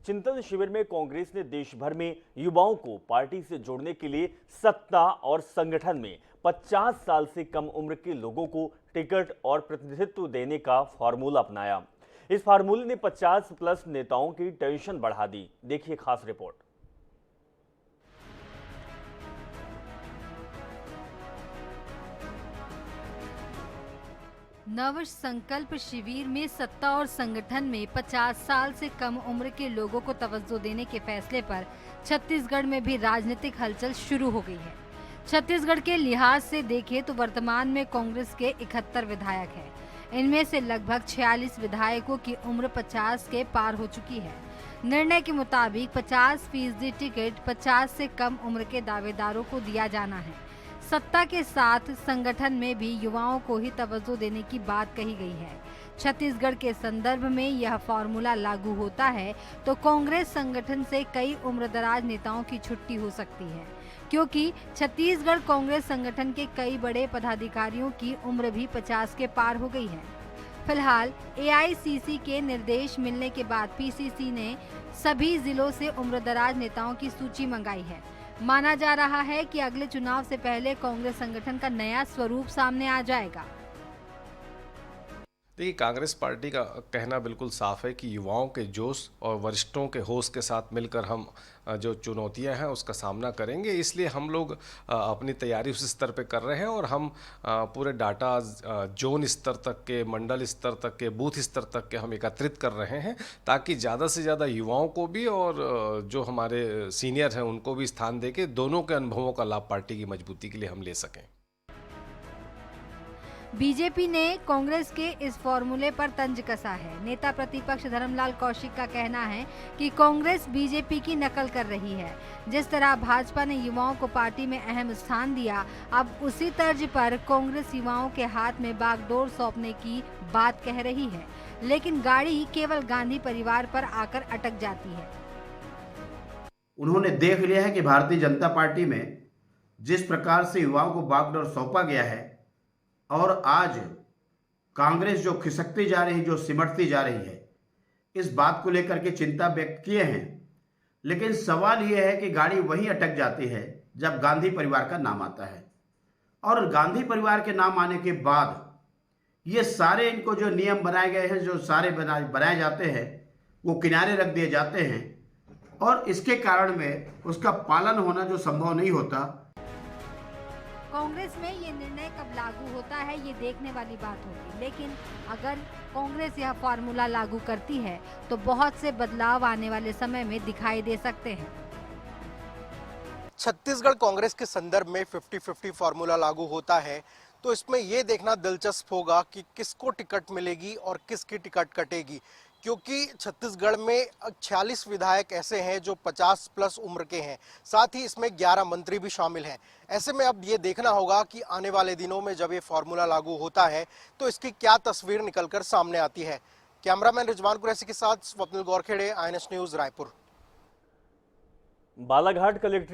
चिंतन शिविर में कांग्रेस ने देश भर में युवाओं को पार्टी से जोड़ने के लिए सत्ता और संगठन में 50 साल से कम उम्र के लोगों को टिकट और प्रतिनिधित्व देने का फार्मूला अपनाया। इस फार्मूले ने 50 प्लस नेताओं की टेंशन बढ़ा दी। देखिए खास रिपोर्ट। नव संकल्प शिविर में सत्ता और संगठन में 50 साल से कम उम्र के लोगों को तवज्जो देने के फैसले पर छत्तीसगढ़ में भी राजनीतिक हलचल शुरू हो गई है। छत्तीसगढ़ के लिहाज से देखें तो वर्तमान में कांग्रेस के 71 विधायक हैं। इनमें से लगभग 46 विधायकों की उम्र 50 के पार हो चुकी है। निर्णय के मुताबिक 50% टिकट 50 से कम उम्र के दावेदारों को दिया जाना है। सत्ता के साथ संगठन में भी युवाओं को ही तवज्जो देने की बात कही गई है। छत्तीसगढ़ के संदर्भ में यह फॉर्मूला लागू होता है तो कांग्रेस संगठन से कई उम्रदराज नेताओं की छुट्टी हो सकती है, क्योंकि छत्तीसगढ़ कांग्रेस संगठन के कई बड़े पदाधिकारियों की उम्र भी 50 के पार हो गई है। फिलहाल एआईसीसी के निर्देश मिलने के बाद पीसीसी ने सभी जिलों से उम्रदराज नेताओं की सूची मंगाई है। माना जा रहा है कि अगले चुनाव से पहले कांग्रेस संगठन का नया स्वरूप सामने आ जाएगा। देखिए, कांग्रेस पार्टी का कहना बिल्कुल साफ है कि युवाओं के जोश और वरिष्ठों के होश के साथ मिलकर हम जो चुनौतियां हैं उसका सामना करेंगे। इसलिए हम लोग अपनी तैयारी उस स्तर पे कर रहे हैं और हम पूरे डाटा जोन स्तर तक के, मंडल स्तर तक के, बूथ स्तर तक के हम एकत्रित कर रहे हैं, ताकि ज़्यादा से ज़्यादा युवाओं को भी और जो हमारे सीनियर हैं उनको भी स्थान देके दोनों के अनुभवों का लाभ पार्टी की मजबूती के लिए हम ले सकें। बीजेपी ने कांग्रेस के इस फॉर्मूले पर तंज कसा है। नेता प्रतिपक्ष धर्मलाल कौशिक का कहना है कि कांग्रेस बीजेपी की नकल कर रही है। जिस तरह भाजपा ने युवाओं को पार्टी में अहम स्थान दिया, अब उसी तर्ज पर कांग्रेस युवाओं के हाथ में बागडोर सौंपने की बात कह रही है, लेकिन गाड़ी केवल गांधी परिवार पर आकर अटक जाती है। उन्होंने देख लिया है कि भारतीय जनता पार्टी में जिस प्रकार से युवाओं को बागडोर सौंपा गया है और आज कांग्रेस जो खिसकती जा रही, जो सिमटती जा रही है, इस बात को लेकर के चिंता व्यक्त किए हैं। लेकिन सवाल यह है कि गाड़ी वहीं अटक जाती है जब गांधी परिवार का नाम आता है, और गांधी परिवार के नाम आने के बाद ये सारे इनको जो नियम बनाए गए हैं, जो सारे बनाए जाते हैं, वो किनारे रख दिए जाते हैं और इसके कारण में उसका पालन होना जो संभव नहीं होता। कांग्रेस में ये निर्णय कब लागू होता है ये देखने वाली बात होगी, लेकिन अगर कांग्रेस यह फार्मूला लागू करती है तो बहुत से बदलाव आने वाले समय में दिखाई दे सकते हैं। छत्तीसगढ़ कांग्रेस के संदर्भ में 50-50 फार्मूला लागू होता है तो इसमें यह देखना दिलचस्प होगा कि किसको टिकट मिलेगी और किसकी टिकट कटेगी, क्योंकि छत्तीसगढ़ में 46 विधायक ऐसे हैं जो 50 प्लस उम्र के हैं, साथ ही इसमें 11 मंत्री भी शामिल हैं। ऐसे में अब ये देखना होगा कि आने वाले दिनों में जब ये फार्मूला लागू होता है तो इसकी क्या तस्वीर निकलकर सामने आती है। कैमरामैन रिजवान कुरैशी के साथ Swapnil Gaurkhede, INS news, Raipur. Balaghat collectorate